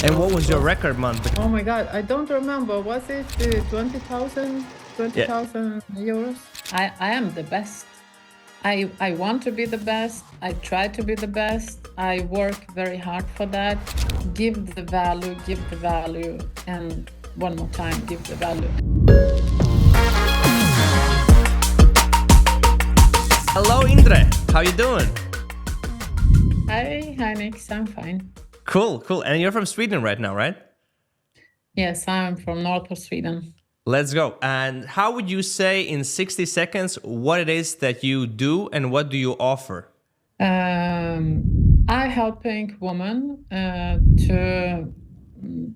And what was your record month? Oh my God, I don't remember. Was it 20,000 Yeah. euros? I am the best. I want to be the best. I try to be the best. I work very hard for that. Give the value, and one more time, give the value. Hello, Indre. How you doing? Hi, Nix. I'm fine. Cool. And you're from Sweden right now, right? Yes, I'm from north of Sweden. Let's go. And how would you say in 60 seconds what it is that you do and what do you offer? I helping women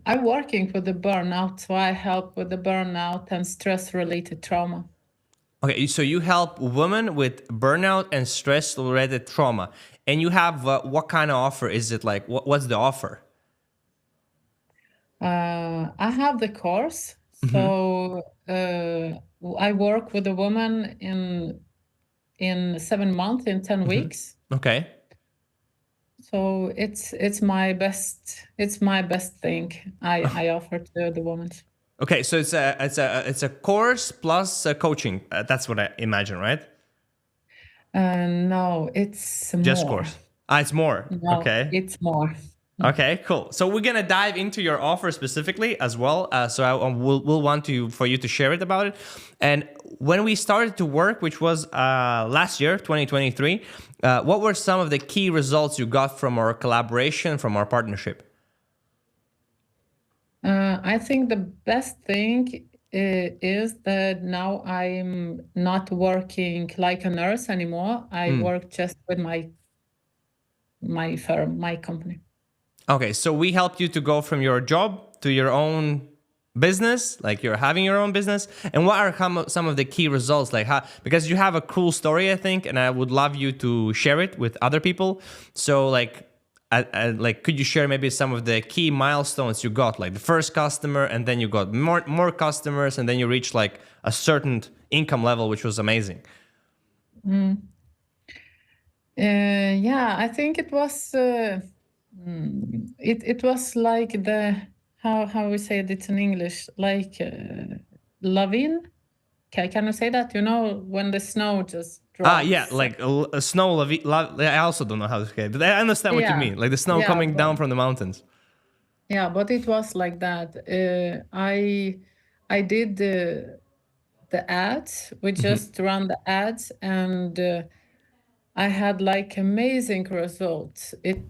I'm working with the burnout, so I help with the burnout and stress-related trauma. Okay, so you help women with burnout and stress-related trauma. And you have what kind of offer? Is it like, what's the offer? I have the course. So I work with a woman in 7 months, in 10 weeks. Okay. So it's my best thing I offer to the women. Okay, so it's a course plus coaching. That's what I imagine, right? No, it's Just more. course. It's more. No, Okay. it's more. Okay, cool. So we're gonna dive into your offer specifically as well. So we'll want for you to share it about it. And when we started to work, which was last year, 2023, what were some of the key results you got from our collaboration, from our partnership? I think the best thing is that now I'm not working like a nurse anymore. I work just with my firm, my company. Okay, so we helped you to go from your job to your own business, like you're having your own business. And what are some of the key results? Like how, because you have a cool story, I think, and I would love you to share it with other people. So like, could you share maybe some of the key milestones you got, like the first customer, and then you got more customers, and then you reached like a certain income level, which was amazing. Yeah, I think it was it was like the how we say it in English, like lavine. Can you say that? You know, when the snow just drops. Yeah, like a snow. I also don't know how to say it, but I understand what you mean. Like the snow coming down from the mountains. Yeah, but it was like that. I did the ads. We just ran the ads, and I had like amazing results. It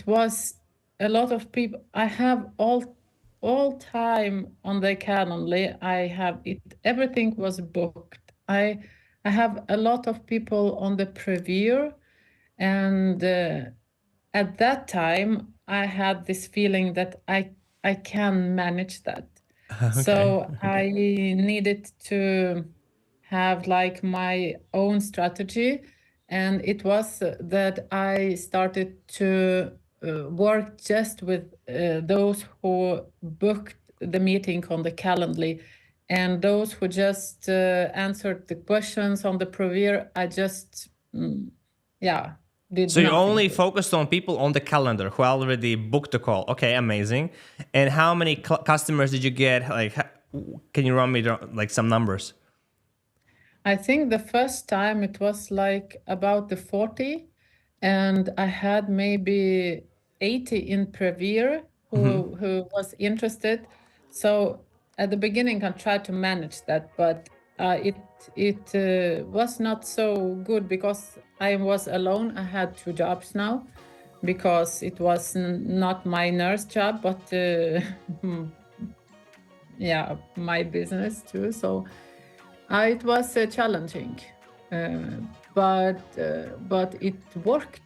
was a lot of people. I have all time on the calendar. I have it. Everything was booked. I have a lot of people on the preview, and at that time I had this feeling that I can manage that. So I needed to have like my own strategy, and it was that I started to work just with those who booked the meeting on the Calendly, and those who just answered the questions on the Provir. I just did So you nothing only with. focused on people on the calendar who already booked the call. Okay, amazing. And how many customers did you get? Like, can you run me like some numbers? I think the first time it was like about the 40, and I had maybe 80 in Prevere who was interested. So at the beginning, I tried to manage that, but it was not so good because I was alone. I had 2 jobs now because it was not my nurse job, but yeah, my business too. So it was challenging, but it worked.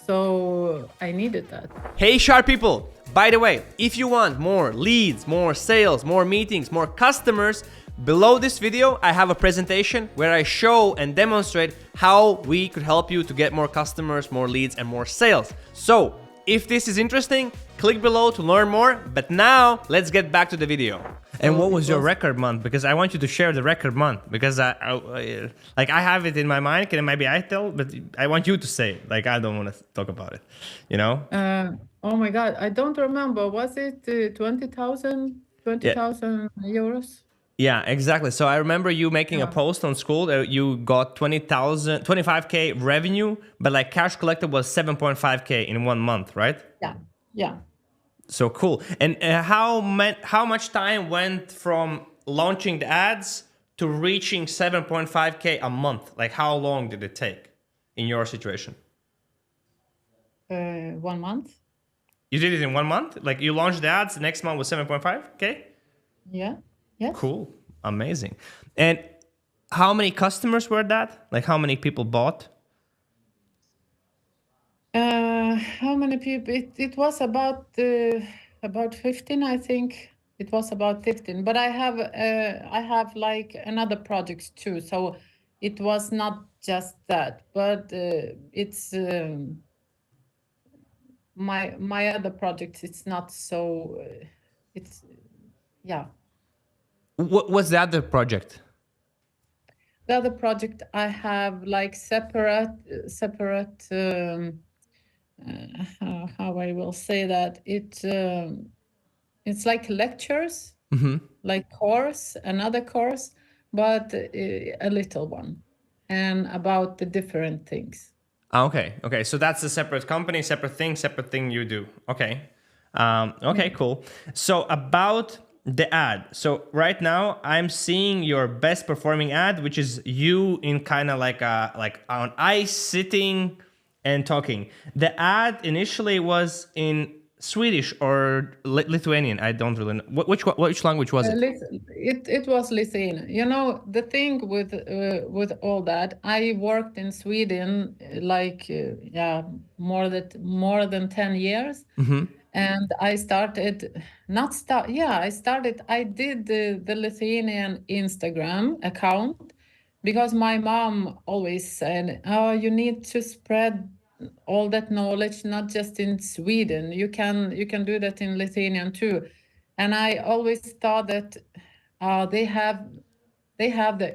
So I needed that. Hey, sharp people! By the way, if you want more leads, more sales, more meetings, more customers, below this video, I have a presentation where I show and demonstrate how we could help you to get more customers, more leads, and more sales. So, if this is interesting, click below to learn more. But now, let's get back to the video. And what was your record month? Because I want you to share the record month. Because I have it in my mind. Can maybe I tell? But I want you to say it. Like I don't want to talk about it. You know? Oh my God, I don't remember. Was it 20,000 Yeah. euros? Yeah, exactly. So I remember you making a Yeah, post on school that you got 20,000, 25K revenue, but like cash collected was 7.5K in 1 month, right? yeah, yeah. So cool. And how much time went from launching the ads to reaching 7.5K a month? Like how long did it take in your situation? 1 month. You did it in 1 month? Like you launched the ads, the next month was 7.5K? Yeah, yes. Cool. Amazing. And how many customers were that? Like how many people bought? How many people? It was about 15, I think. It was about 15. But I have like another projects too. So it was not just that. But it's my other projects. It's not so. It's yeah. What was the other project? The other project I have like separate. How I will say that it's like lectures, like course, another course, but a little one, and about the different things. Okay. Okay. So that's a separate company, separate thing you do. Okay. Okay, Yeah. cool. So about the ad. So right now I'm seeing your best performing ad, which is you in kind of like on ice sitting and talking. The ad initially was in Swedish or Lithuanian. I don't really know. Which language was it? It was Lithuania. You know, the thing with all that, I worked in Sweden like yeah, more than 10 years. And I started not start yeah, I did the Lithuanian Instagram account because my mom always said, "Oh, you need to spread all that knowledge not just in Sweden. You can do that in Lithuanian too." And I always thought that they have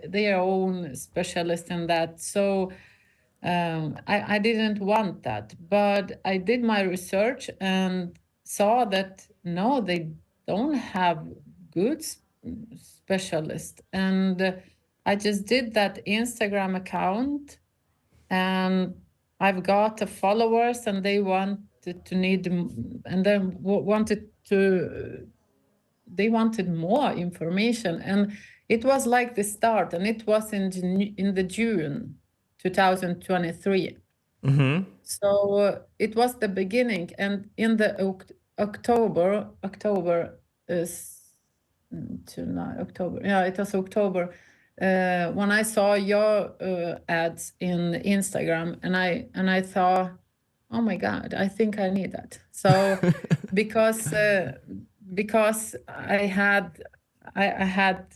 their own specialist in that. So I didn't want that, but I did my research and saw that no, they don't have good specialist. And I just did that Instagram account, and I've got the followers, and they wanted to need, and then wanted to they wanted more information, and it was like the start, and it was in the June 2023. So it was the beginning, and in the October is tonight October. Yeah, it was October when I saw your ads in Instagram, and I thought, oh my God, I think I need that. So because I had I had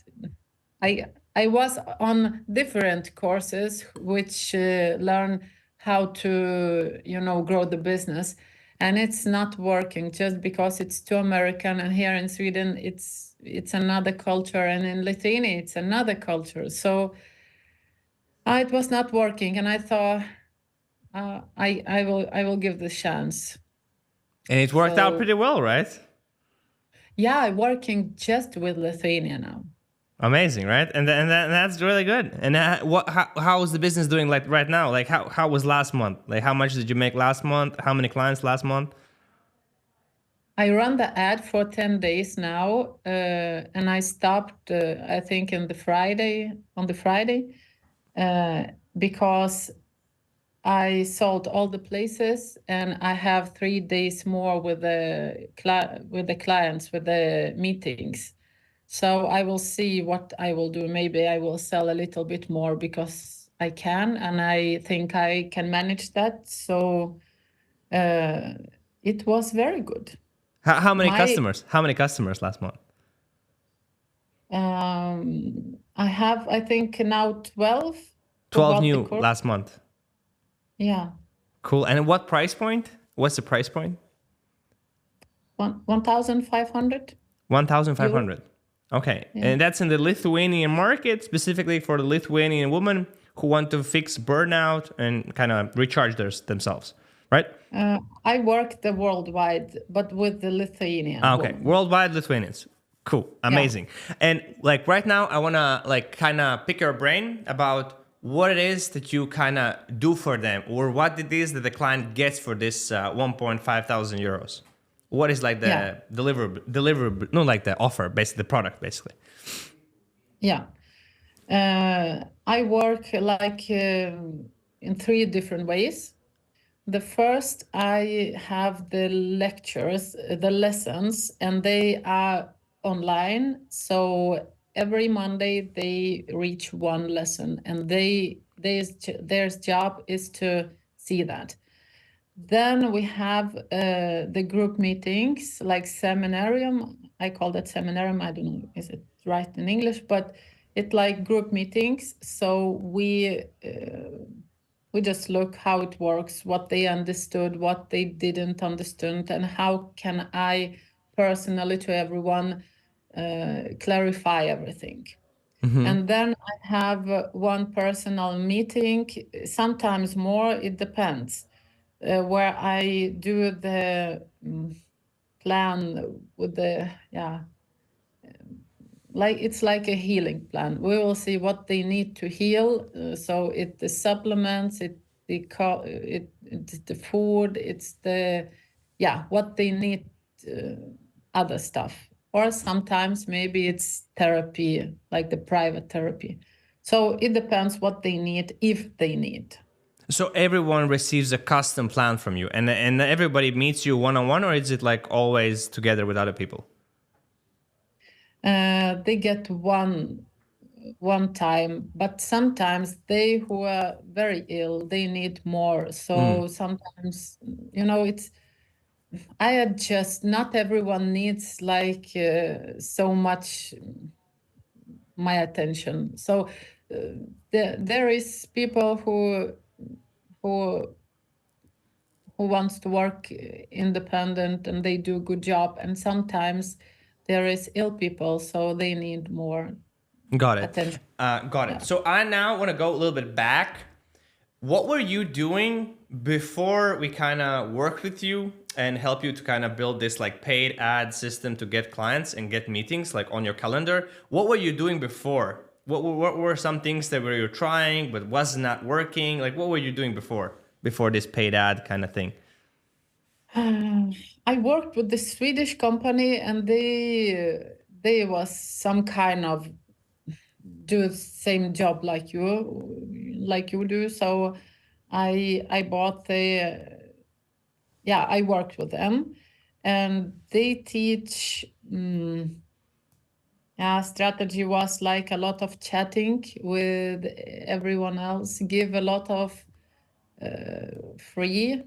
I was on different courses which learn how to grow the business, and it's not working just because it's too American, and here in Sweden it's another culture, and in Lithuania it's another culture. So it was not working, and I thought I will give this chance. And it worked out So pretty well, right? yeah, I'm working just with Lithuania now. Amazing, right? And that's really good. And how is the business doing like right now? Like how was last month? Like how much did you make last month? How many clients last month? I run the ad for 10 days now, and I stopped, I think, on the Friday, because I sold all the places, and I have 3 days more with the clients, with the meetings. So I will see what I will do. Maybe I will sell a little bit more because I can, and I think I can manage that. So it was very good. How many My customers? How many customers last month? I have, I think, now 12 who 12 bought the new course. last month. Yeah, Cool. And what price point? What's the price point? 1,500 euro. 1,500. Okay. Yeah. And that's in the Lithuanian market, specifically for the Lithuanian women who want to fix burnout and kind of recharge themselves. right? I work the worldwide, but with the Lithuanian Okay, woman. worldwide Lithuanians. Cool, Yeah, amazing. And like right now, I wanna like kind of pick your brain about what it is that you kind of do for them, or what it is that the client gets for this 1.5 thousand euros. What is like yeah, the deliverable, no, like the offer, basically the product, basically. yeah. I work like in three different ways. The first, I have the lectures, the lessons, and they are online. So every Monday they reach one lesson, and their job is to see that. Then we have the group meetings, like seminarium. I call that seminarium. I don't know, is it right in English? But it's like group meetings. So we just look how it works, what they understood, what they didn't understand, and how can I personally to everyone clarify everything. And then I have one personal meeting, sometimes more, it depends, where I do the plan with the, yeah, like it's like a healing plan. We will see what they need to heal. So it the supplements, it's the food, it's the, yeah, what they need, other stuff. Or sometimes maybe it's therapy, like the private therapy. So it depends what they need, if they need. So everyone receives a custom plan from you, and everybody meets you one on one, or is it like always together with other people? They get one time, but sometimes they who are very ill, they need more. So sometimes, it's, I adjust. Not everyone needs like so much my attention. So there is people who who wants to work independent and they do a good job, and sometimes there is ill people, so they need more Got it. attention. Got it. Yeah. So I now want to go a little bit back. What were you doing before we kind of worked with you and help you to kind of build this like paid ad system to get clients and get meetings like on your calendar? What were you doing before? What were some things that were you trying but was not working? Like what were you doing before this paid ad kind of thing? I worked with the Swedish company, and they was some kind of do the same job like you do. So I bought the, yeah, I worked with them, and they teach. Yeah, strategy was like a lot of chatting with everyone else, give a lot of free,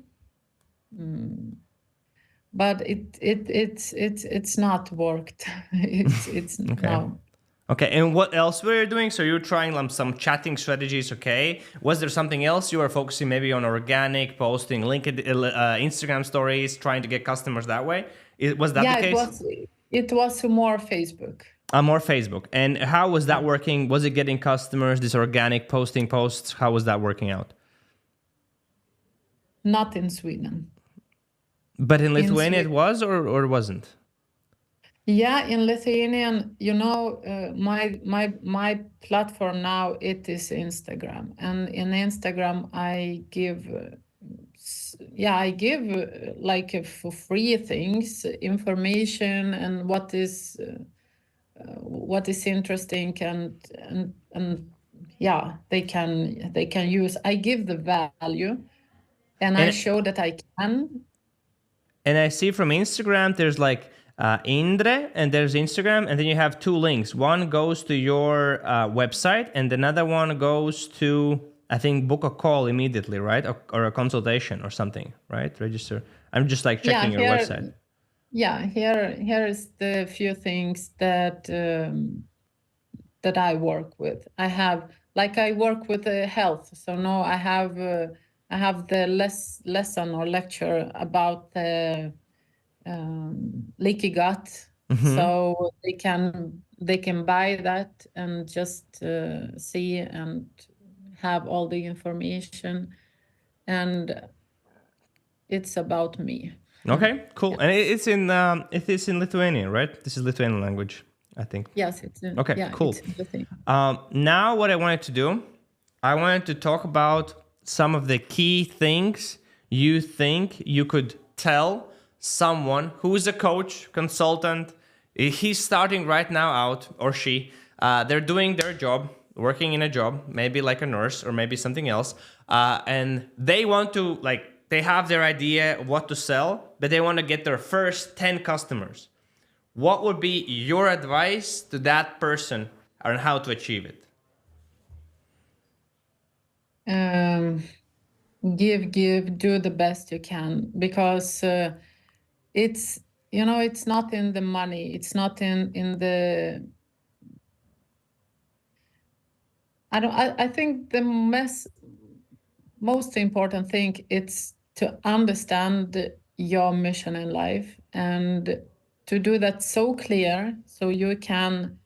but it's not worked. It's Okay. no. Okay, and what else were you doing? So you're trying some chatting strategies, okay? Was there something else you were focusing maybe on organic posting, LinkedIn, Instagram stories, trying to get customers that way? Was that the Yeah, case? it was more Facebook. More Facebook. And how was that working? Was it getting customers, this organic posting posts? How was that working out? Not in Sweden. But in In Lithuania it Sweden. was or wasn't? Yeah, in Lithuanian, my platform now, it is Instagram, and in Instagram I give, I give like for free things, information, and what is interesting, and yeah, they can use. I give the value, and I And show that I can. and I see from Instagram there's like Indre and there's Instagram, and then you have two links. One goes to your website, and another one goes to, I think, book a call immediately, right? Or a consultation or something, right? Register. I'm just like Yeah, checking your website. here is the few things that I work with. I work with health. So no, I have the lesson or lecture about the leaky gut. So they can buy that and just see and have all the information. And it's about me. Okay, cool. Yeah. And it is in Lithuanian, right? This is Lithuanian language, I think. Yes, it's Okay, yeah, cool. it's the thing. Now what I wanted to do, I wanted to talk about some of the key things you think you could tell someone who's a coach, consultant, he's starting right now out, or she, they're doing their job, working in a job, maybe like a nurse or maybe something else, and they want to, like, they have their idea of what to sell, but they want to get their first 10 customers. What would be your advice to that person on how to achieve it? Give, do the best you can, because it's, it's not in the money, it's not in the, I think the most important thing it's to understand your mission in life, and to do that so clear so you can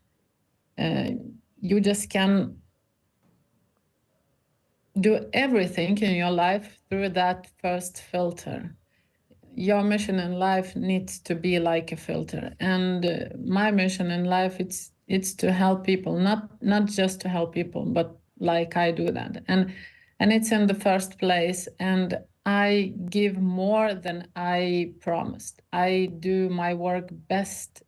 you just can do everything in your life through that first filter. Your mission in life needs to be like a filter, and my mission in life, it's to help people, not just to help people, but like I do that, and it's in the first place, and I give more than I promised. I do my work best.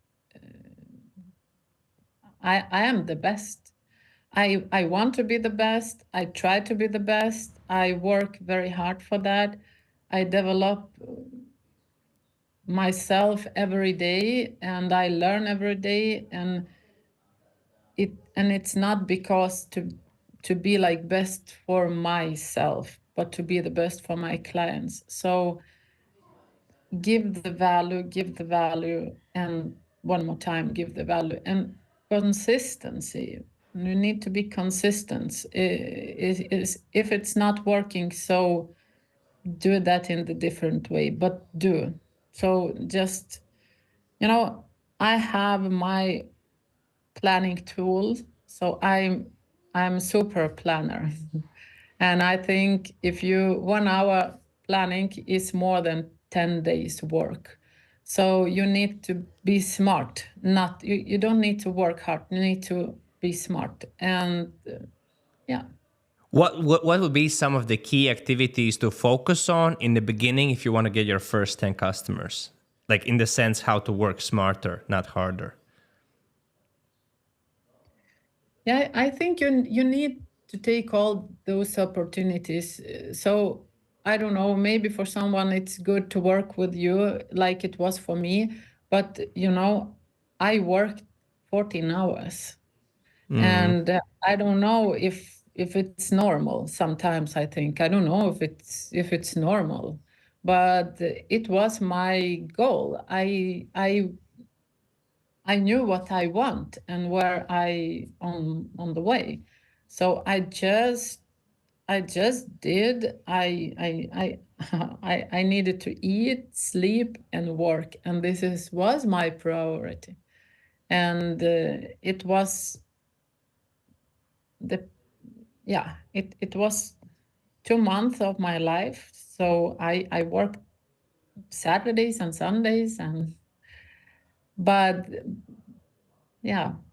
I am the best. I want to be the best. I try to be the best. I work very hard for that. I develop myself every day, and I learn every day, and it's not because to be like best for myself, but to be the best for my clients. So give the value, and one more time, give the value, and consistency. You need to be consistent. Is if it's not working, so do that in the different way, but do. So just, I have my planning tools, so I'm super planner. And I think if you 1 hour planning is more than 10 days work. So you need to be smart. Not you don't need to work hard. You need to be smart. And yeah. What would be some of the key activities to focus on in the beginning if you want to get your first 10 customers? Like, in the sense, how to work smarter, not harder. Yeah, I think you need to take all those opportunities. So I don't know, maybe for someone it's good to work with you like it was for me, but I worked 14 hours, and I don't know if it's normal. Sometimes I think I don't know if it's normal, but it was my goal. I knew what I want and where I on the way. So I just did. I needed to eat, sleep, and work, and was my priority. And it was the it was 2 months of my life. So I worked Saturdays and Sundays, but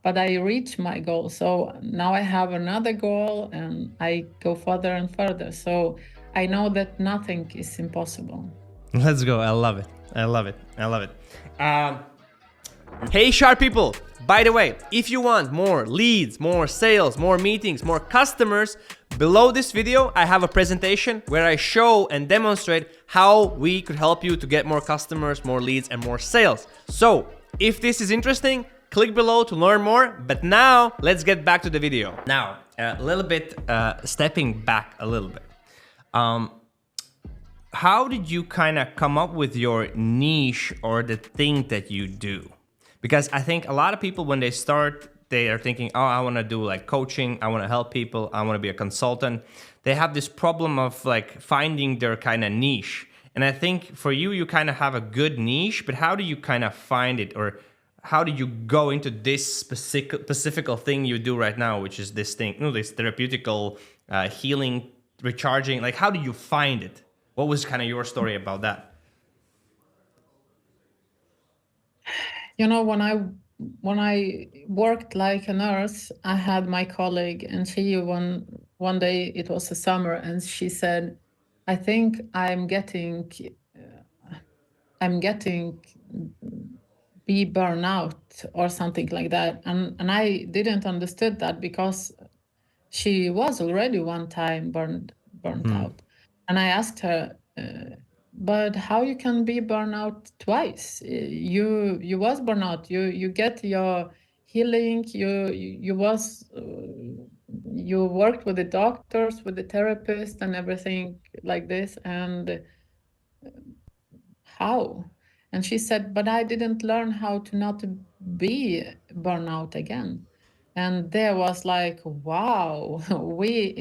but I reached my goal. So now I have another goal, and I go further and further. So I know that nothing is impossible. Let's go. I love it. I love it. I love it. Hey, sharp people. By the way, if you want more leads, more sales, more meetings, more customers, below this video, I have a presentation where I show and demonstrate how we could help you to get more customers, more leads, and more sales. So if this is interesting, click below to learn more. But now let's get back to the video. Now, a little bit, stepping back a little bit. How did you kind of come up with your niche or the thing that you do? Because I think a lot of people, when they start, they are thinking, oh, I want to do like coaching. I want to help people. I want to be a consultant. They have this problem of like finding their kind of niche. And I think for you, you kind of have a good niche, but how do you kind of find it? Or how do you go into this specific thing you do right now, which is this thing, this therapeutical healing, recharging? Like, how do you find it? What was kind of your story about that? You know, when I worked like a nurse, I had my colleague, and she one day, it was a summer, and she said, "I think I'm getting be burnout or something like that," and I didn't understood that because she was already one time burnt out, and I asked her, but how you can be burnout twice? You was burnout. You get your healing. You was you worked with the doctors, with the therapist, and everything like this. And how? And she said, but I didn't learn how to not be burnout again. And there was like, wow, we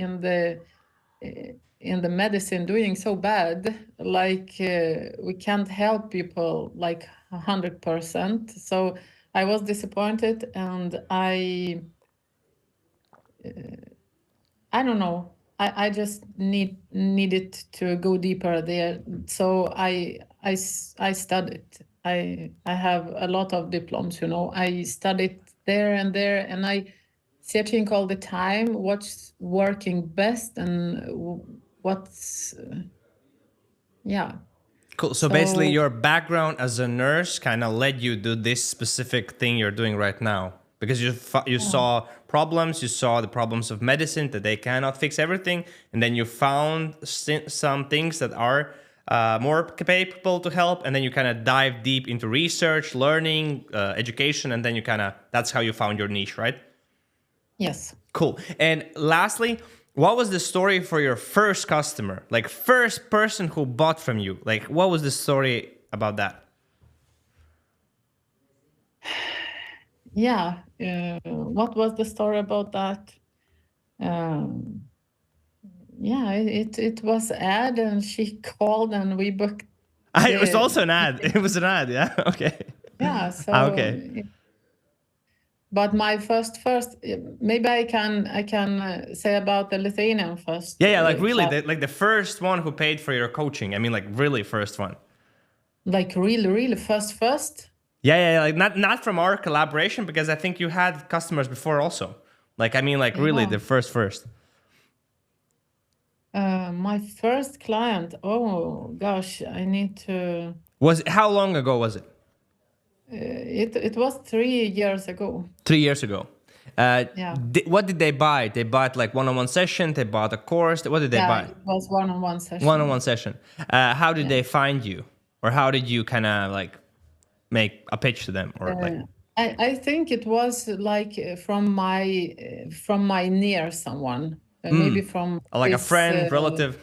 in the medicine doing so bad, like we can't help people like 100%. So I was disappointed, and I don't know. I just needed to go deeper there. So I studied. I have a lot of diplomas, you know. I studied there and there, and I searching all the time what's working best and what's yeah. Cool. So basically, So your background as a nurse kind of led you do this specific thing you're doing right now because you yeah. saw problems, you saw the problems of medicine that they cannot fix everything, and then you found some things that are more capable to help, and then you kind of dive deep into research, learning, education, and then you kind of that's how you found your niche, right? Yes. Cool. And lastly, what was the story for your first customer? Like first person who bought from you? Like what was the story about that? Yeah. What was the story about that? Um, yeah, it was ad, and she called, and we booked It was the also an ad. It was an ad. Yeah. Okay. yeah. Okay. But my first, maybe I can say about the Lithuanian first Yeah. Yeah. Like really, class, like the first one who paid for your coaching. I mean, like really first one. like really first. Yeah. Yeah. Yeah, like not from our collaboration because I think you had customers before also. Like I mean, like really Yeah. the first. My first client. Oh gosh, I need to. Was how long ago was it? It was 3 years ago. 3 years ago. Yeah. What did they buy? They bought like one-on-one session. They bought a course. What did they Yeah, buy? it was one-on-one One-on-one session. session. How did Yeah. they find you, or how did you kind of like make a pitch to them, or like? I think it was like from my near someone, maybe from Like a this friend, relative.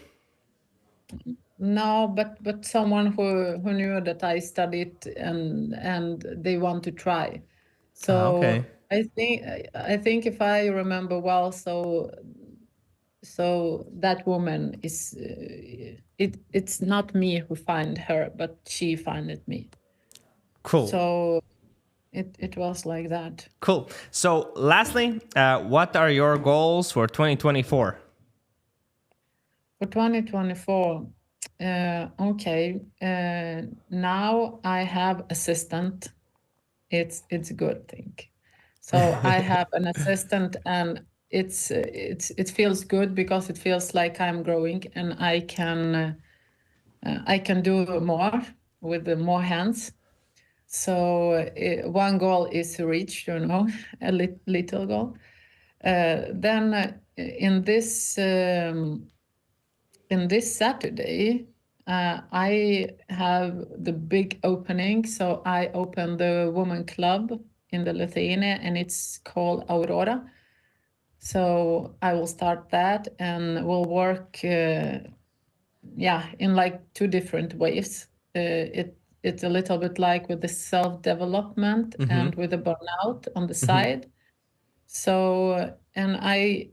no, but someone who knew that I studied, and they want to try. Okay. So I think if I remember well, so that woman is it's not me who find her, but she finded me. Cool. So it was like that. Cool. So, lastly, what are your goals for 2024? For 2024, okay. Now I have assistant. It's a good thing. So I have an assistant, and it feels good because it feels like I'm growing, and I can do more with the more hands. So one goal is reached, a little goal. Then in this Saturday, I have the big opening. So I open the woman club in the Lithuania, and it's called Aurora. So I will start that, and we'll work, in like two different ways. It's a little bit like with the self-development and with the burnout on the side. So, and I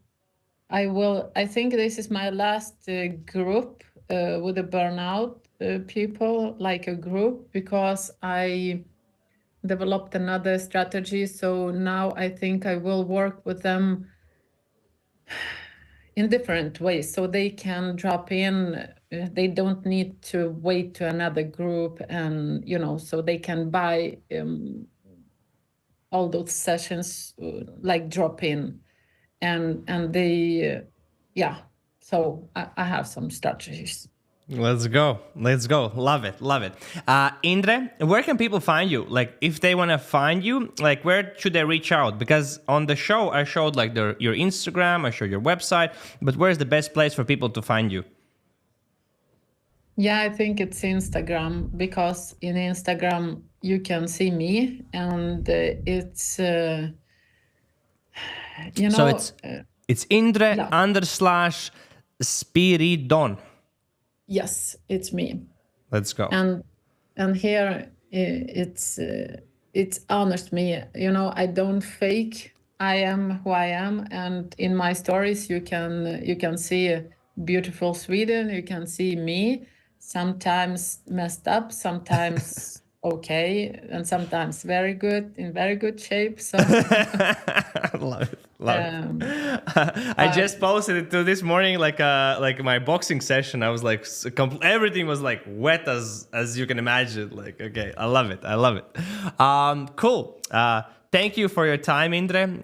think this is my last group with the burnout people, like a group, because I developed another strategy. So now I think I will work with them in different ways, so they can drop in they don't need to wait to another group, and so they can buy all those sessions like drop in, and they yeah. So I have some strategies. Let's go. Love it. Indre, where can people find you? Like, if they want to find you, like, where should they reach out? Because on the show, I showed like your Instagram, I showed your website, but where's the best place for people to find you? Yeah, I think it's Instagram, because in Instagram you can see me, and it's So it's Indre _ Spiridon. Yes, it's me. Let's go. And here it's honest me. I don't fake. I am who I am, and in my stories you can see beautiful Sweden. You can see me, sometimes messed up, sometimes okay, and sometimes very good, in very good shape. So love it. I just posted it to this morning, like my boxing session. I was like, everything was like wet as you can imagine. Like, okay, I love it. Cool. Thank you for your time, Indre.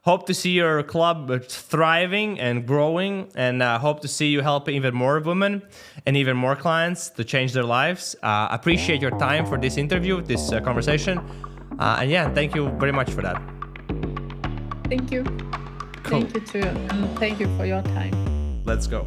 Hope to see your club thriving and growing, and hope to see you help even more women and even more clients to change their lives. Appreciate your time for this interview, this conversation. And yeah, thank you very much for that. Thank you. Cool. Thank you too. And thank you for your time. Let's go.